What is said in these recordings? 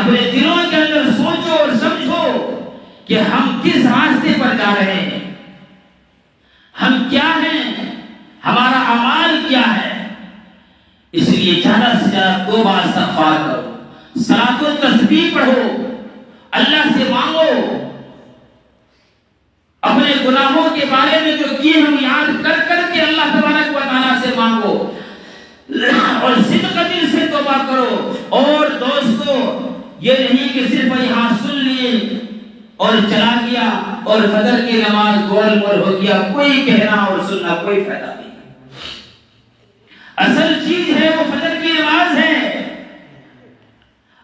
اپنے دلوں کے اندر سوچو اور سمجھو کہ ہم کس راستے پر جا رہے ہیں، ہم کیا ہیں، ہمارا اعمال کیا ہے۔ اس لیے زیادہ سے زیادہ توبہ استغفار کرو، صلاۃ و تسبیح پڑھو، اللہ سے مانگو، اپنے گناہوں کے بارے میں جو کیے ہم یاد کر کر کے اللہ تبارک و تعالیٰ سے مانگو اور صدق دل سے توبہ کرو۔ اور دوستو یہ نہیں کہ صرف یہاں سن لیے اور چلا گیا اور فجر کی نماز گول مول ہو گیا، کوئی کہنا اور سننا کوئی فائدہ نہیں۔ اصل چیز ہے وہ فجر کی نماز ہے۔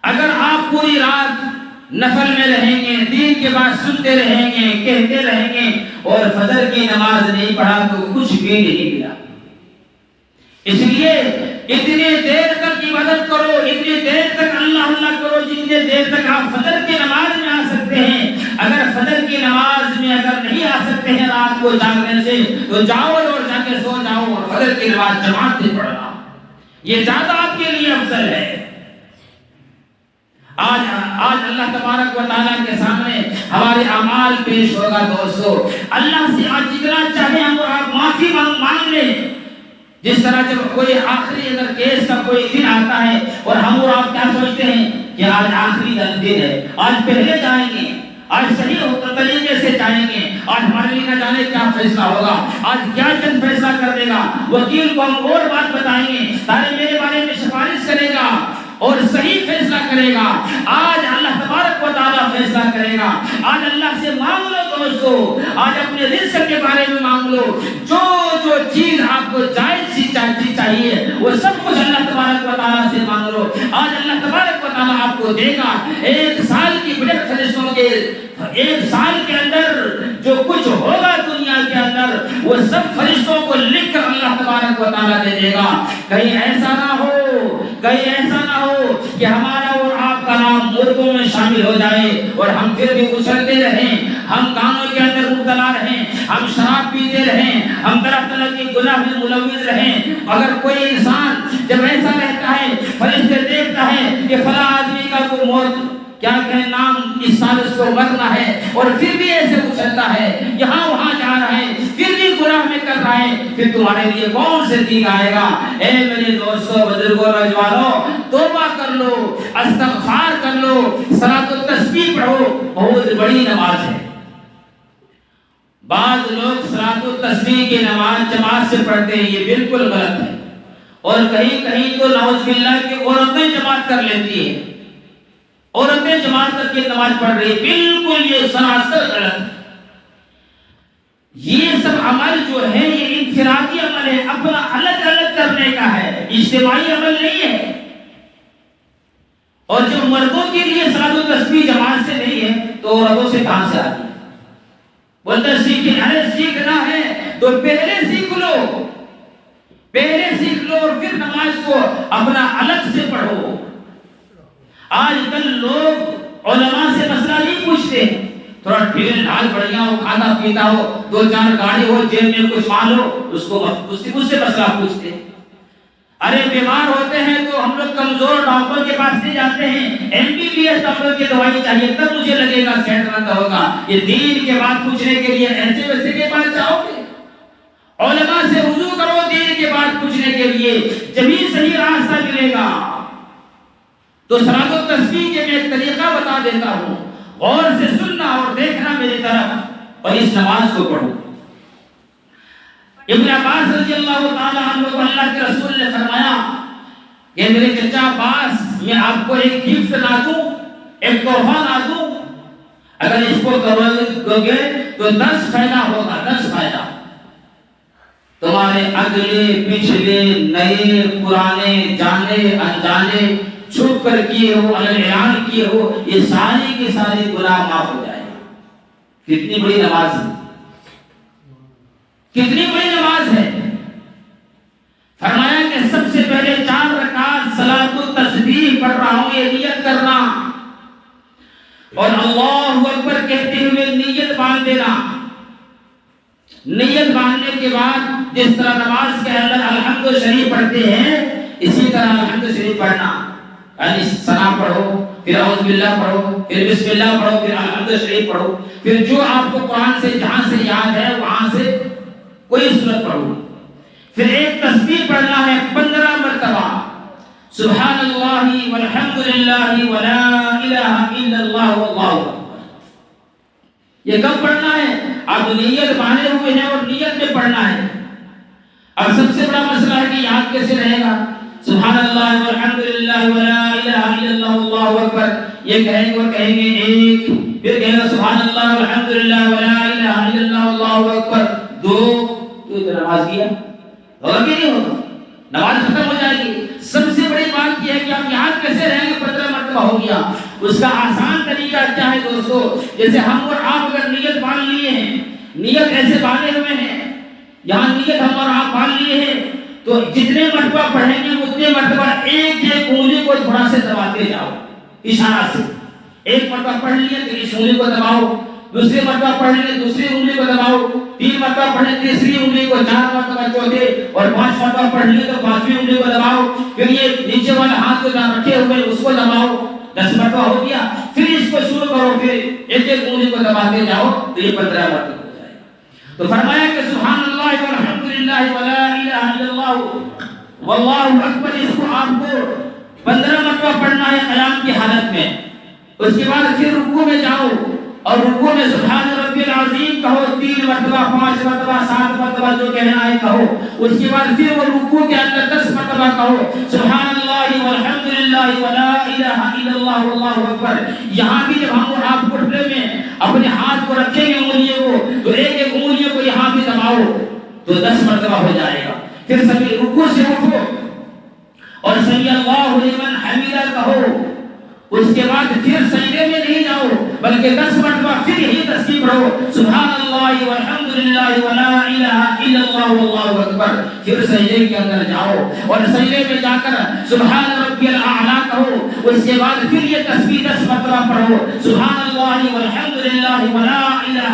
اگر آپ پوری رات نفل میں رہیں گے، دین کے بعد سنتے رہیں گے، کہتے رہیں گے اور فجر کی نماز نہیں پڑھا تو کچھ بھی نہیں ملا۔ اس لیے اتنی دیر تک عبادت کرو، اتنی دیر تک اللہ اللہ کرو جتنی دیر تک آپ فجر کی نماز میں آ سکتے ہیں۔ اگر فجر کی نماز میں اگر نہیں آ سکتے ہیں رات کو جاگنے سے تو جاؤ اور جا کے سو جاؤ اور فجر کی نماز جماعت سے پڑھنا، یہ زیادہ آپ کے لیے افضل ہے۔ آج اللہ تبارک و تعالیٰ کے سامنے ہمارے اعمال پیش ہوگا۔ دوستو اللہ سے آج جتنا چاہے ہم اور آپ معافی مانگ لیں۔ جس طرح جب کوئی آخری اگر کیس کا کوئی دن آتا ہے اور ہم اور آپ کیا سوچتے ہیں کہ آج آخری دن ہے، آج پہلے جائیں گے، آج صحیح طریقے سے جائیں گے، آج ہمارے لیے نہ جانے کیا فیصلہ ہوگا، آج کیا جج فیصلہ کر دے گا، وکیل کو ہم اور بات بتائیں گے، تاکہ میرے بارے میں سفارش کرے گا اور صحیح فیصلہ کرے گا۔ آج اللہ تبارک و تعالیٰ فیصلہ کرے گا۔ آج اللہ سے مانگ لو دوستو، آج اپنے رزق کے بارے میں مانگ لو، جو چیز آپ کو جائز سی چاہیے وہ سب کچھ اللہ تبارک و تعالیٰ سے مانگ لو۔ آج اللہ تبارک و تعالیٰ آپ کو دے گا۔ ایک سال کی بجٹ فرشتوں کے ایک سال کے اندر جو کچھ ہوگا دنیا کے اندر وہ سب فرشتوں کو لکھ کر اللہ تبارک و تعالیٰ دے دے گا۔ کہیں ایسا نہ ہو کہ ہمارا اور آپ کا نام مردوں میں شامل ہو جائے اور ہم پھر بھی اچھلتے رہیں، ہم گانوں کے اندر مبتلا رہیں، ہم شراب پیتے رہیں، ہم طرح طرح کے گناہ میں ملوث رہیں۔ اگر کوئی انسان جب ایسا رہتا ہے، فرشتے دیکھتا ہے کہ فلاں آدمی کا کوئی موت کیا کہ نام اس سال اس کو مرنا ہے اور پھر بھی ایسے اچھلتا ہے، یہاں وہاں جا رہا ہے، پھر بھی گناہ میں کر رہا ہے، پھر تمہارے لیے کون سے دن آئے گا؟ اے میرے دوستو، بزرگوں، نوجوانوں، توبہ کر لو، استغفار کر لو، صلاۃ و تسبیح پڑھو، بہت بڑی نماز ہے۔ بعض لوگ صلاۃ و تسبیح کی نماز جماعت سے پڑھتے ہیں، یہ بالکل غلط ہے، اور کہیں تو نعوذ باللہ کہ عورتیں جماعت کر لیتی ہیں، عورتیں جماعت کر کے نماز پڑھ رہی، بالکل یہ سراسر غلط ہے۔ یہ سب عمل جو ہے یہ انفرادی عمل ہے، اپنا الگ الگ کرنے کا ہے، اجتماعی عمل نہیں ہے۔ اور جو مردوں کے لیے صلاۃ و تسبیح جماعت سے نہیں ہے تو عورتوں سے کہاں سے آتی ہے؟ بولتے سیکھنا ہے تو پہلے سیکھ لو اور پھر نماز کو اپنا الگ سے پڑھو۔ آج کل لوگ علماء سے مسئلہ نہیں پوچھتے، تھوڑا ڈھیل ڈھال بڑھیا ہو، کھانا پیتا ہو، 2-4 گاڑی ہو، جیب میں کچھ مال ہو، اس سے مسئلہ پوچھتے۔ ارے بیمار ہوتے ہیں تو ہم لوگ کمزور ڈاکٹر کے پاس نہیں جاتے ہیں، MBBS ڈاکٹر کی دوائی چاہیے تب مجھے لگے گا صحت مند ہوگا۔ یہ دین کے بات پوچھنے کے لیے ایسے ویسے کے پاس جاؤ گے؟ علماء سے رجوع کرو دین کے بات پوچھنے کے لیے، جبھی صحیح راستہ ملے گا۔ تو صلاۃ و تسبیح کے میں ایک طریقہ بتا دیتا ہوں، غور سے سننا اور دیکھنا میری طرف اور اس نماز کو پڑھو۔ ابن عباس رضی اللہ تعالیٰ عنہ کو اللہ کے رسول نے فرمایا کہ میرے چچا عباس، میں آپ کو ایک گفٹ نہ دوں، ایک تحفہ نہ دوں؟ اگر اس کو کرو گے تو 10 فائدہ ہوگا، 10 فائدہ۔ تمہارے اگلے پچھلے نئے پرانے جانے انجانے چھپ کر کیے ہو، اعلان کیے ہو، یہ ساری کی ساری گناہ معاف ہو جائے۔ کتنی بڑی نماز ہے، کتنی بڑی نماز ہے۔ فرمایا کہ سب سے پہلے 4 رکعات صلاۃ و تسبیح پڑھ رہا ہوں، یہ نیت کرنا اور اللہ اکبر کہتے ہوئے نیت باندھ دینا۔ نیت باندھنے کے بعد جس طرح نماز کے اندر الحمد شریف پڑھتے ہیں اسی طرح الحمد شریف پڑھنا، یعنی ثنا پڑھو، پھر اعوذ باللہ پڑھو، پھر بسم اللہ پڑھو، پھر الحمد شریف پڑھو، پھر جو آپ کو قرآن سے جہاں سے یاد ہے وہاں سے کوئی سورت پڑھو. پھر ایک تسبیح پڑھنا ہے 15 مرتبہ، سبحان اللہ والحمد للہ ولا الہ الا اللہ واللہ اکبر. یہ کب پڑھنا ہے؟ آپ نیت باندھے ہوئے ہیں اور نیت میں پڑھنا ہے. اب سب سے بڑا مسئلہ ہے کہ یاد کیسے رہے گا؟ سبحان اللہ والحمد للہ ولا الہ الا اللہ واللہ اکبر یہ کہیں گے اور کہیں گے ایک، پھر کہیں گے سبحان اللہ والحمد للہ ولا الہ الا اللہ واللہ اکبر 2. تو نماز کیا ہوگا کہ نہیں ہوگا؟ نماز ختم ہو جائے گی. سب سے بڑی بات یہ ہے کہ آپ یاد کیسے رہیں گے؟ 15 مرتبہ ہو گیا. اس کا آسان طریقہ کیا ہے دوستو؟ جیسے ہم اور آپ اگر نیت باندھ لیے ہیں، نیت ایسے باندھے ہوئے ہیں، یہاں نیت ہم اور آپ باندھ لیے ہیں، تو جتنے مرتبہ پڑھیں گے اتنے مرتبہ ایک ایک انگلی کو تھوڑا سے دباتے جاؤ اشارہ سے. ایک مرتبہ پڑھ لیے تو اس انگلی کو دباؤ، دوسری مرتبہ پڑھ لیے دوسری انگلی کو دباؤ، 3 مرتبہ پڑھ لیے تیسری انگلی کو، 4 مرتبہ چوتھے اور 5 مرتبہ پڑھ لیے تو 5ویں انگلی کو دباؤ. پھر یہ نیچے والے ہاتھ کو جہاں رکھے ہوئے اس کو دباؤ. 10 مرتبہ ہو گیا. پھر اس کو شروع کرو، پھر ایک ایک انگلی کو دباتے جاؤ تو یہ 15 مرتبہ ہو جائے گا. تو فرمایا کہ سبحان اللہ والحمد للہ ولا الہ الا اللہ واللہ اکبر اس کو آپ کو 15 مرتبہ پڑھنا ہے قیام کی حالت میں. اس کے بعد پھر رکوع میں جاؤ اور رکوع میں سبحان ربی العظیم کہو 3 مرتبہ، 5 مرتبہ، 7 مرتبہ جو کہنا ہے کہو. اس کے بعد پھر وہ رکوع کے اندر 10 مرتبہ کہو سبحان اللہ والحمد للہ ولا الہ الا اللہ واللہ اکبر. یہاں بھی جب ہم آپ گھٹنے میں اپنے ہاتھ کو رکھیں گے انگلیوں کو تو ایک ایک انگلیوں کو یہاں بھی دباؤ تو 10 مرتبہ ہو جائے گا. پھر سبھی رکوع سے اٹھو اور سمی اللہ لمن حمیدہ کہو. اس کے بعد پھر سجدے میں نہیں جاؤ بلکہ 10 مرتبہ پھر یہی تسبیح پڑھو سبحان اللہ والحمد للہ ولا الہ الا اللہ واللہ اکبر. پھر سجدے کے اندر جاؤ اور سجدے میں جا کر سبحان ربی الاعلی کہو. اس کے بعد پھر یہ تسبیح 10 مرتبہ پڑھو سبحان اللہ والحمد للہ ولا الہ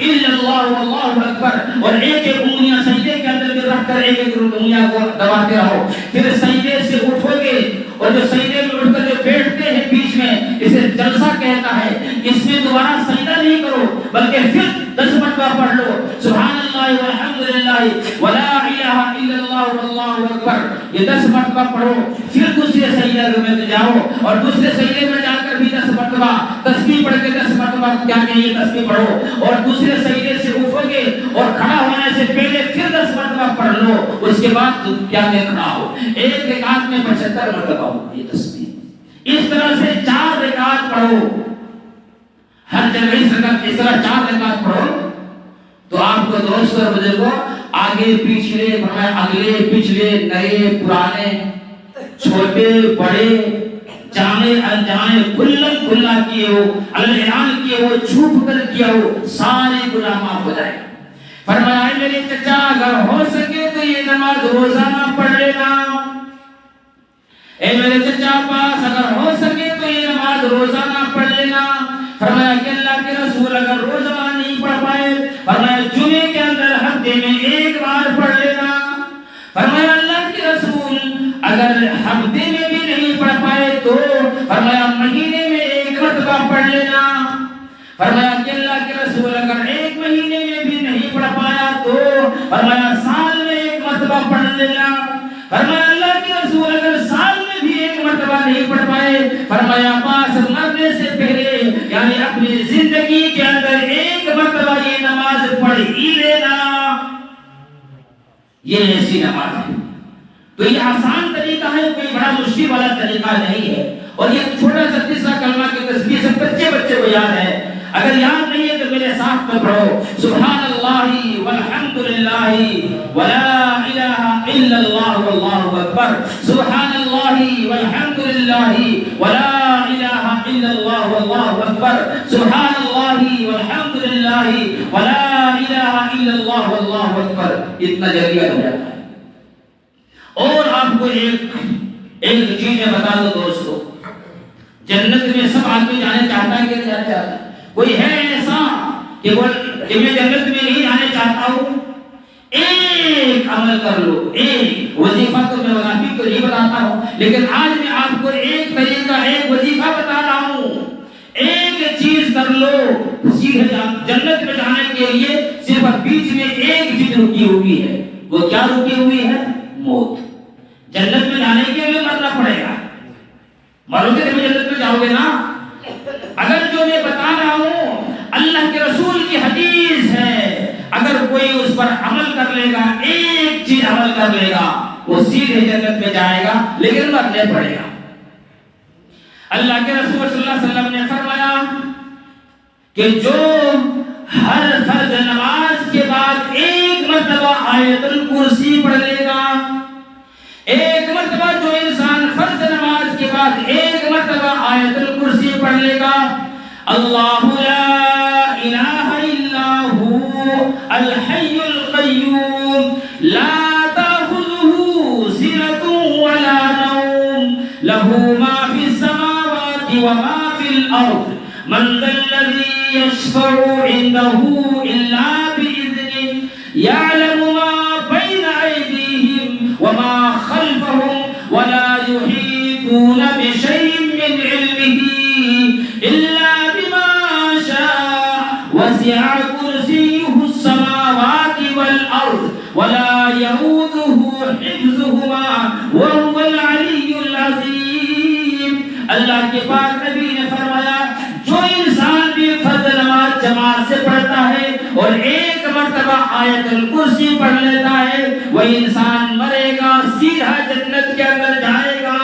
الا اللہ واللہ اکبر. اور ایک ایک انگلیاں سجدے کے اندر بھی رکھ کر ایک ایک انگلیاں کو دباتے رہو. پھر سجدے سے اٹھو گے اور جو سجدے میں اٹھ کر جو بیٹھتے ہیں بیچ میں اسے جلسہ کہتا ہے. اس میں دوبارہ سجدہ نہیں کرو بلکہ پھر 10 مرتبہ پڑھ لو سبحان اللہ والحمد للہ ولا الہ الا اللہ واللہ اکبر. یہ 10 مرتبہ پڑھو. پھر دوسرے سجدے میں جاؤ اور دوسرے سجدے میں جا کر بھی 10 مرتبہ تسبیح پڑھ کے 10 مرتبہ کیا کہ یہ تسبیح پڑھو. اور دوسرے سجدے سے اٹھو گے اور کھڑا ہونے سے پہلے پھر 10 مرتبہ پڑھ لو. اس کے بعد کیا کہ کھڑا ہو. ایک رکعت میں 75 مرتبہ ہو یہ تسبیح. اس طرح سے 4 رکعت پڑھو. ہر جگہ اس طرح 4 رکعت پڑھو تو آپ کو دوست اور بزرگوں آگے پیچھے اگلے پچھلے نئے پرانے چھوٹے بڑے جامع انجامع کھلم کھلا کیے ہو اعلان کیے ہو چھپ کر کیا ہو سارے گناہ معاف ہو جائے. فرمایا میرے چچا اگر ہو سکے تو یہ نماز روزانہ پڑھ لینا. اے میرے چچا پاس اگر ہو سکے تو یہ نماز روزانہ پڑھ لینا. فرمایا کہ اللہ کے رسول اگر روزانہ نہیں پڑھ پائے فرمایا جمعے کے اندر ہفتے میں 1 بار پڑھ لینا. فرمایا اللہ کے رسول اگر ہفتے میں بھی نہیں پڑھ پائے تو فرمایا مہینے میں 1 مرتبہ پڑھ لینا. فرمایا کہ اللہ کے رسول اگر 1 مہینے میں بھی نہیں پڑھ پایا تو فرمایا سال میں 1 مرتبہ پڑھ لینا. فرمایا اللہ کے رسول اگر سال میں بھی 1 مرتبہ نہیں پڑھ پائے فرمایا پاس مرنے سے پہلے یعنی اپنی زندگی کے اندر 1 مرتبہ یہ نماز پڑھ ہی لینا. یہ ایسی نماز ہے. تو یہ آسان طریقہ ہے، کوئی بڑا مشکل والا طریقہ نہیں ہے. اور یہ چھوٹا سا تیسرا کلمہ کی تسبیح سب بچے کو یاد ہے. اگر یاد نہیں ہے تو میرے ساتھ میں پڑھو سبحان اللہ والحمد للہ ولا الہ الا اللہ واللہ اکبر. سبحان اللہ والحمد للہ ولا الہ الا اللہ واللہ اکبر. سبحان اللہ والحمد للہ ولا الہ الا اللہ واللہ اکبر. اتنا جلدی ہو جاتا ہے. اور آپ کو ایک چیز میں بتا دو دوستو، جنت میں سب آدمی جانے چاہتا ہے کہ نہیں جانا چاہتا؟ کوئی ہے ایسا کہ میں جنت میں نہیں جانے چاہتا ہوں؟ ایک عمل کر لو، ایک وظیفہ. تو میں منافق تو نہیں بتاتا ہوں لیکن آج میں آپ کو ایک طریقہ ایک وظیفہ بتا رہا کر لو، سیدھے جنت میں جانے کے لیے صرف بیچ میں ایک چیز رکی ہوئی ہے. وہ کیا رکی ہوئی ہے؟ موت. جنت میں جانے کے لیے مرنا پڑے گا. مرو گے تو جنت میں جاؤ گے نا. اگر جو میں بتا رہا ہوں اللہ کے رسول کی حدیث ہے، اگر کوئی اس پر عمل کر لے گا، ایک چیز عمل کر لے گا، وہ سیدھے جنت میں جائے گا، لیکن مرنے پڑے گا. اللہ کے رسول صلی اللہ علیہ وسلم نے فرمایا کہ جو ہر فرض نماز کے بعد ایک مرتبہ آیت الکرسی پڑھ لے گا، ایک مرتبہ جو انسان فرض نماز کے بعد ایک مرتبہ آیت الکرسی پڑھ لے گا، اللہ لا الہ الا هو الحی القیوم لا تأخذه سنة ولا نوم له ما في السماوات وما في الأرض من ذا الذي يشفع عنده إلا بإذنه يعلم ما بين أيديهم وما خلفهم ولا يحيطون بشيء من علمه إلا بما شاء وسع كرسيه السماوات والأرض ولا يؤوده حفظهما وهو العلي العظيم. اللہ کے پاک نبی نے فرمایا جو انسان بھی فرض نماز جماعت سے پڑھتا ہے اور ایک مرتبہ آیت الکرسی پڑھ لیتا ہے، وہ انسان مرے گا سیدھا جنت کے اندر جائے گا.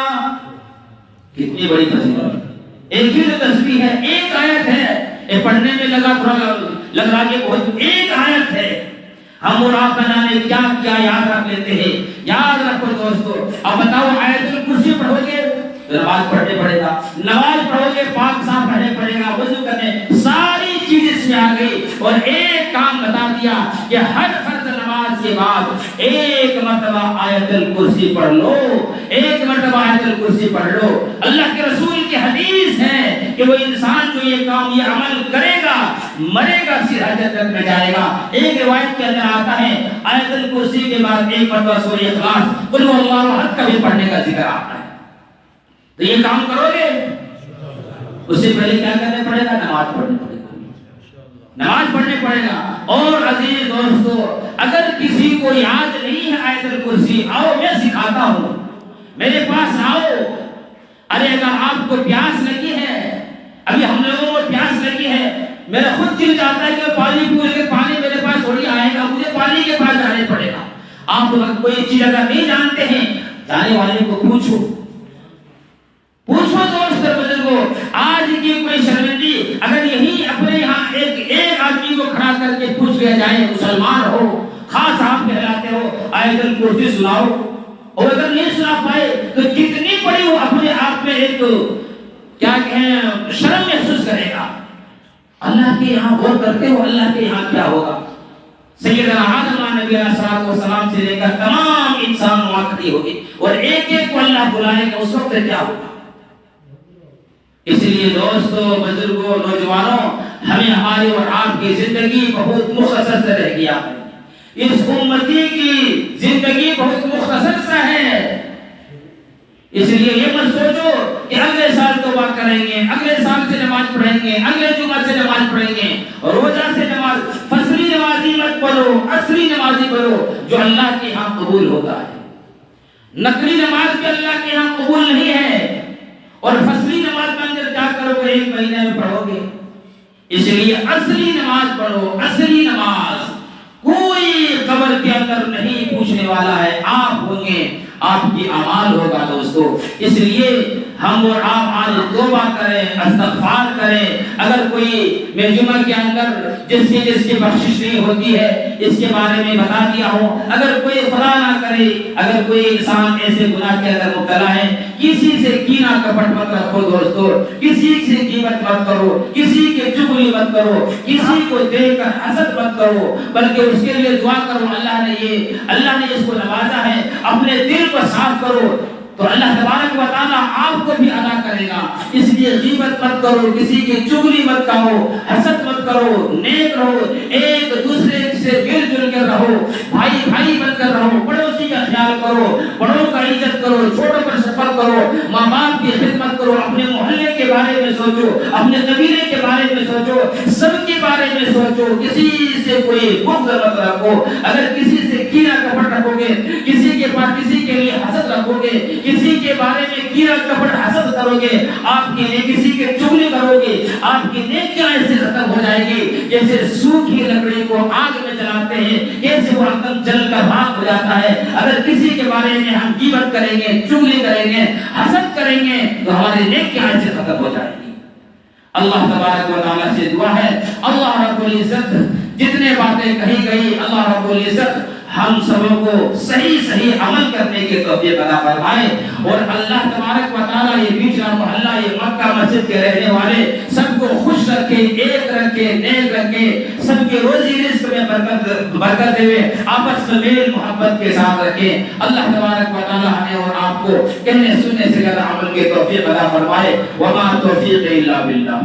کتنی بڑی فضیلت. ایک ہی تسبیح ہے، ایک آیت ہے، یہ پڑھنے میں لگ رہا کہ بہت ایک آیت ہے. ہم اور آپ بنانے کیا کیا یاد رکھ لیتے ہیں. یاد رکھو دوستو. اب بتاؤ آیت الکرسی پڑھو گے نماز پڑھنے پڑے گا، نماز پڑھو گے پاک صاف رہنے پڑے گا، وضو کرنے، ساری چیز اس میں آ گئی. اور ایک کام بتا دیا کہ ہر فرض نماز کے بعد ایک مرتبہ آیت الکرسی پڑھ لو، ایک مرتبہ آیت الکرسی پڑھ لو. اللہ کے رسول کی حدیث ہے کہ وہ انسان جو یہ کام یہ عمل کرے گا مرے گا سیدھا جنت میں جائے گا. ایک روایت کے اندر آتا ہے آیت الکرسی کے بعد ایک مرتبہ سورہ اخلاص قل هو اللہ احد کا بھی پڑھنے کا ذکر آتا ہے. تو یہ کام کرو گے، اس سے پہلے کیا کرنے پڑے گا؟ نماز پڑھنے پڑے گا، نماز پڑھنے پڑے گا. اور عزیز دوستو اگر کسی کو یاد نہیں ہے آیت الکرسی، آؤ میں سکھاتا ہوں، میرے پاس آؤ. ارے اگر آپ کو پیاس لگی ہے، ابھی ہم لوگوں کو پیاس لگی ہے، میرا خود دل چاہتا ہے کہ پانی پوچھ کے پانی میرے پاس تھوڑی آئے گا، مجھے پانی کے پاس جانے پڑے گا. آپ کوئی چیز اگر نہیں جانتے ہیں جانے والے کو پوچھو دوست بزرگوں. آج کی کوئی شرمندی اگر یہی اپنے یہاں ایک آدمی کو کھڑا کر کے پوچھ لیا جائے مسلمان ہو، خاص آپ کہلاتے ہو، آیت الکرسی سناؤ، اور اگر نہیں سنا پائے تو کتنی بڑی وہ اپنے آپ میں ایک کیا کہیں شرم محسوس کرے گا. اللہ کے یہاں غور کرتے ہو اللہ کے یہاں کیا ہوگا. سیدنا آدم نبی علیہ الصلوۃ والسلام سے لے کر تمام انسان وہاں کھڑے ہوں گے اور ایک ایک کو اللہ بلائے گا، اس وقت کیا ہوگا. اس لیے دوستو بزرگوں نوجوانوں ہمیں ہماری اور آپ کی زندگی بہت مختصر سے رہ گیا ہے. اس امتی کی زندگی بہت مختصر سا ہے. اس لیے یہ مت سوچو کہ اگلے سال توبہ کریں گے، اگلے سال سے نماز پڑھیں گے، اگلے جمعہ سے نماز پڑھیں گے، روزہ سے نماز. فجری نمازی مت پڑھو، عصری نمازی پڑھو جو اللہ کے ہاں قبول ہوتا ہے. نقلی نماز بھی اللہ کے ہاں قبول نہیں ہے، اور فصلی نماز میں اندر کیا کرو گے؟ ایک مہینے میں پڑھو گے. اس لیے اصلی نماز پڑھو. اصلی نماز کوئی قبر کے اندر نہیں پوچھنے والا ہے، آپ ہوں گے، آپ کی اعمال ہوگا دوستو. اس لیے ہم اور آپ آج توبہ کریں، استغفار کریں. اگر کوئی میں جمعہ کے اندر جس کی بخشش نہیں ہوتی ہے اس کے بارے میں بتا دیا ہوں. اگر کوئی خدا نہ کرے، اگر کوئی انسان ایسے گناہ کے اندر مبتلا ہے، کسی سے کینہ کپٹ مت رکھو دوستو، کسی سے غیبت مت کرو، کسی کے چغلی مت کرو، کسی کو دیکھ کر حسد مت کرو، بلکہ اس کے لیے دعا کرو اللہ نے اس کو نوازا ہے، اپنے دل کو صاف کرو تو اللہ تبارک و تعالی آپ کو بھی عطا کرے گا. اس لیے غیبت مت کرو، کسی کی چغلی مت کرو، حسد مت کرو، نیک رہو، ایک دوسرے سے مل جل کر رہو، بھائی بن کر رہو، پڑوسی کا خیال کرو، بڑوں کا عزت کرو، چھوٹوں پر شفقت کرو، ماں باپ کی خدمت کرو، اپنے محلے کے بارے میں سوچو. سوچو، اپنے قبیلے کے بارے میں سوچو، سب کے بارے میں سوچو، کسی سے کوئی بغض مت رکھو۔ اگر کسی سے کینہ کپٹ رکھو گے، کسی کے پاس کسی کے لیے حسد رکھو گے، کسی کے بارے میں کینہ کپٹ حسد کرو گے، آپ کی نیکی، کسی کے چغلی کرو گے، آپ کی نیکیاں ایسے ختم ہو جائے گی جیسے سوکھی لکڑی کو آگ میں جلاتے ہیں، کیسے وہ عقل جل کر راکھ ہو جاتا ہے۔ اگر کسی کے بارے میں ہم غیبت کریں گے، چغلی کریں گے، حسد کریں گے تو ہماری نیکیاں ایسے ختم ہو جائیں گی۔ اللہ تبارک و تعالیٰ سے دعا ہے، اللہ رب العزت جتنے باتیں کہی گئی، اللہ رب العزت ہم سبوں کو صحیح عمل کرنے کی توفیق عطا فرمائے، اور اللہ تبارک و تعالیٰ یہ بیچنا محلہ، یہ مکہ مسجد کے رہنے والے سب کو خوش رکھے، ایک رکھے، نیک رکھے، سب کے روزی رزق میں برکت دے، آپس میں میل محبت کے ساتھ رکھے۔ اللہ تبارک و تعالیٰ ہمیں اور آپ کو کہنے سننے سے زیادہ عمل کی توفیق عطا فرمائے۔ وما توفیق الا باللہ۔